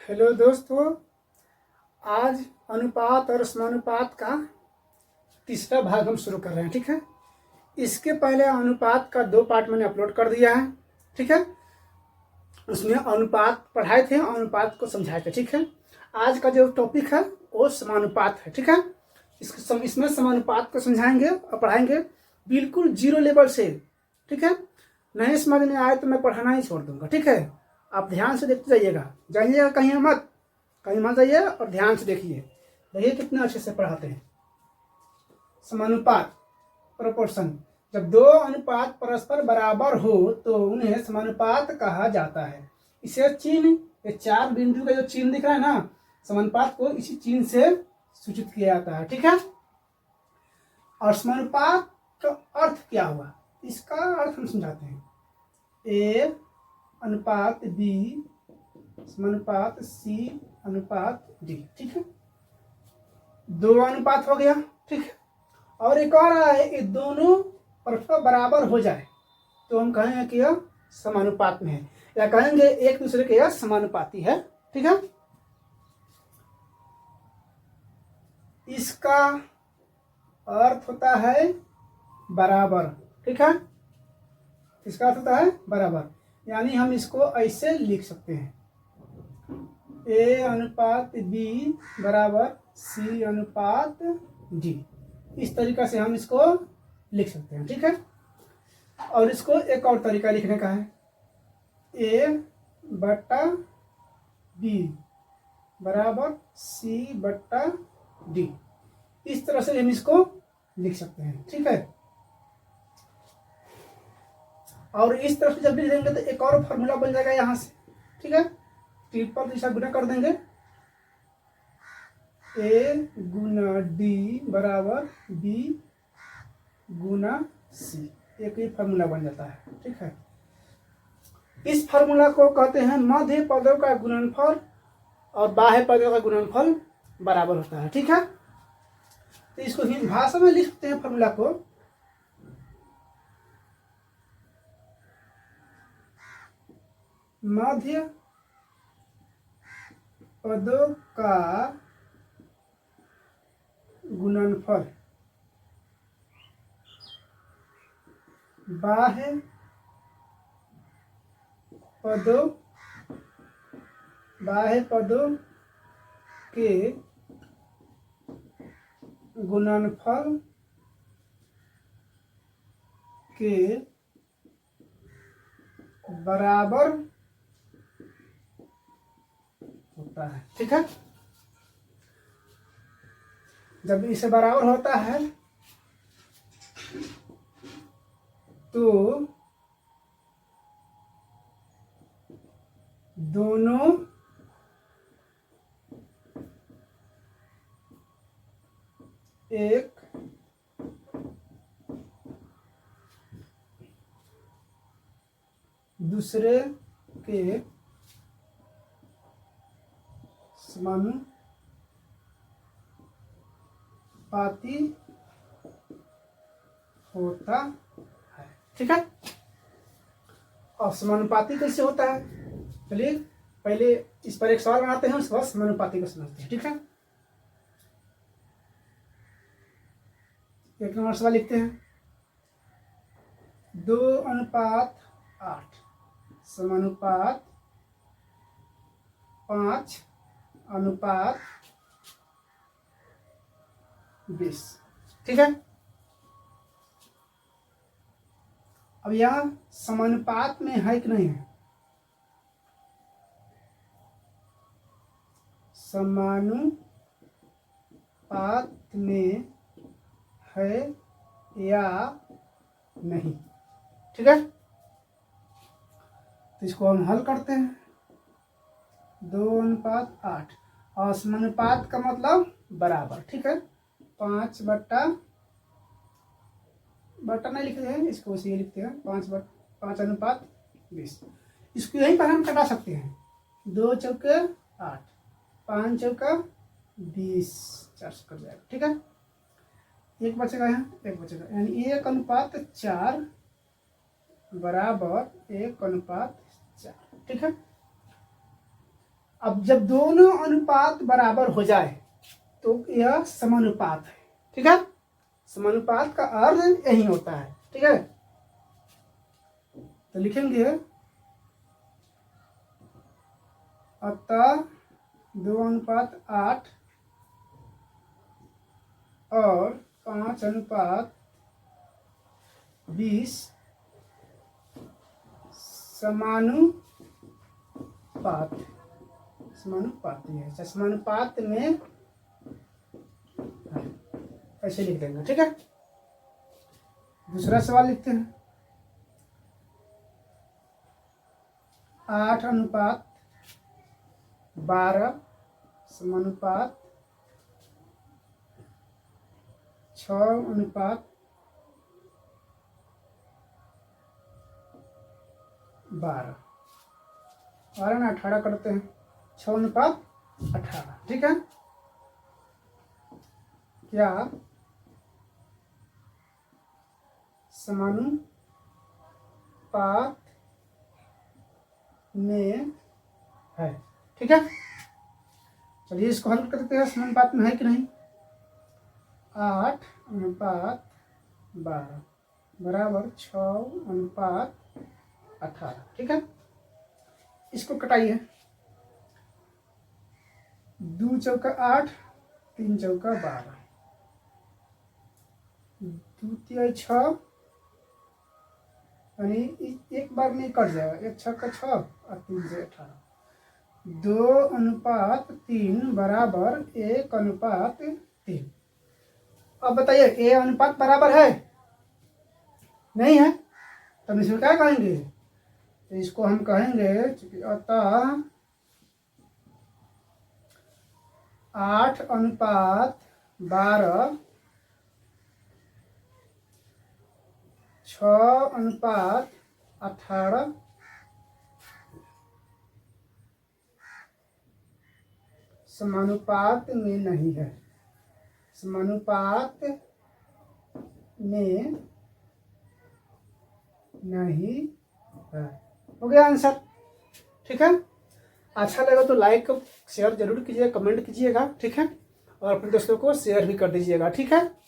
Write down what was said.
Hello दोस्तों, आज अनुपात और समानुपात का तीसरा भाग हम शुरू कर रहे हैं। ठीक है, इसके पहले अनुपात का 2 पार्ट मैंने अपलोड कर दिया है। ठीक है, उसमें अनुपात पढ़ाए थे, अनुपात को समझाए थे। ठीक है, आज का जो टॉपिक है वो समानुपात है। ठीक है, इसमें समानुपात को समझाएंगे और पढ़ाएंगे बिल्कुल जीरो लेवल से। ठीक है, नहीं समझ में आए तो मैं पढ़ाना ही छोड़ दूंगा। ठीक है, आप ध्यान से देखते जाइएगा कहीं मत जाइए और ध्यान से देखिए। देखिए कितने अच्छे से पढ़ाते हैं। समानुपात, प्रोपोर्शन। जब 2 अनुपात परस्पर बराबर हो तो उन्हें समानुपात कहा जाता है। इसे चिन्ह, ये 4 बिंदु का जो चिन्ह दिख रहा है ना, समानुपात को इसी चिन्ह से सूचित किया जाता है। ठीक है, और समानुपात का अर्थ क्या हुआ, इसका अर्थ हम समझाते हैं। ए अनुपात बी समानुपात सी अनुपात डी। ठीक है, 2 अनुपात हो गया। ठीक है, और एक और है, ये दोनों परस्पर बराबर हो जाए तो हम कहेंगे कि यह समानुपात में है, या कहेंगे एक दूसरे के यह समानुपाती है। ठीक है, इसका अर्थ होता है बराबर। ठीक है, इसका अर्थ होता है बराबर, यानी हम इसको ऐसे लिख सकते हैं, ए अनुपात बी बराबर सी अनुपात डी। इस तरीका से हम इसको लिख सकते हैं। ठीक है, और इसको एक और तरीका लिखने का है, ए बट्टा बी बराबर सी बट्टा डी। इस तरह से हम इसको लिख सकते हैं। ठीक है, और इस तरफ जब भी लिखेंगे तो एक और फॉर्मूला बन जाएगा यहाँ से। ठीक है, ट्रिपल दिशा गुना कर देंगे, ए गुना डी बराबर बी गुना सी। एक ही फार्मूला बन जाता है। ठीक है, इस फार्मूला को कहते हैं मध्य पदों का गुणनफल और बाह्य पदों का गुणनफल बराबर होता है। ठीक है, तो इसको हिंदी भाषा में लिख सकते हैं फार्मूला को, मध्य पदों का गुणनफल बाह्य पदों के गुणनफल के बराबर होता है। ठीक है, जब इसे बराबर होता है तो दोनों एक दूसरे के समानुपाती होता है। ठीक है, और समानुपाती कैसे होता है, चलिए पहले इस पर एक सवाल बनाते हैं, उसके बाद समानुपाती को समझते हैं। ठीक है, 1 नंबर सवाल लिखते हैं, 2 अनुपात 8 समानुपात 5 अनुपात 20। ठीक है, अब यह समानुपात में है कि नहीं है, समानुपात में है या नहीं। ठीक है, तो इसको हम हल करते हैं, 2 अनुपात 8 और समानुपात का मतलब बराबर। ठीक है, 5 बट्टा नहीं लिखते हैं, इसको उसे ये लिखते हैं 5 अनुपात 20। इसको यहीं पर हम कटा सकते हैं, 2 चौके 8 5 चौका 20 400 कर जाएगा। ठीक है, एक बचेगा यहाँ, एक बचेगा, यानी 1 अनुपात 4 बराबर 1 अनुपात 4। ठीक है, अब जब दोनों अनुपात बराबर हो जाए तो यह समानुपात है। ठीक है, समानुपात का अर्थ यही होता है। ठीक है, तो लिखेंगे अतः 2:8 और 5:20 समानुपात है। समानुपात में ऐसे लिख देंगे। ठीक है, दूसरा सवाल लिखते हैं। 8:12 समानुपात 6:12 12 ना 18 करते हैं, 6:18। ठीक है, क्या समानुपात में है? ठीक है, चलिए इसको हल करते हैं, समानुपात में है कि नहीं। 8:12 बराबर 6:18। ठीक है, इसको कटाइए। 2 चौका 8, 3 चौका 12, 2 तिहाई 6, यानी एक बार में कट जाएगा। 1 छक्का 6 और 3 से 18। 2:3 बराबर 1:3। अब बताइए ए अनुपात बराबर है? नहीं है, तब इसमें क्या कहेंगे? तो इसको हम कहेंगे अतः 8:12 6:18 समानुपात में नहीं है। समानुपात में नहीं है। हो गया आंसर। ठीक है, अच्छा लगा तो लाइक शेयर जरूर कीजिएगा, कमेंट कीजिएगा। ठीक है, और अपने दोस्तों को शेयर भी कर दीजिएगा। ठीक है।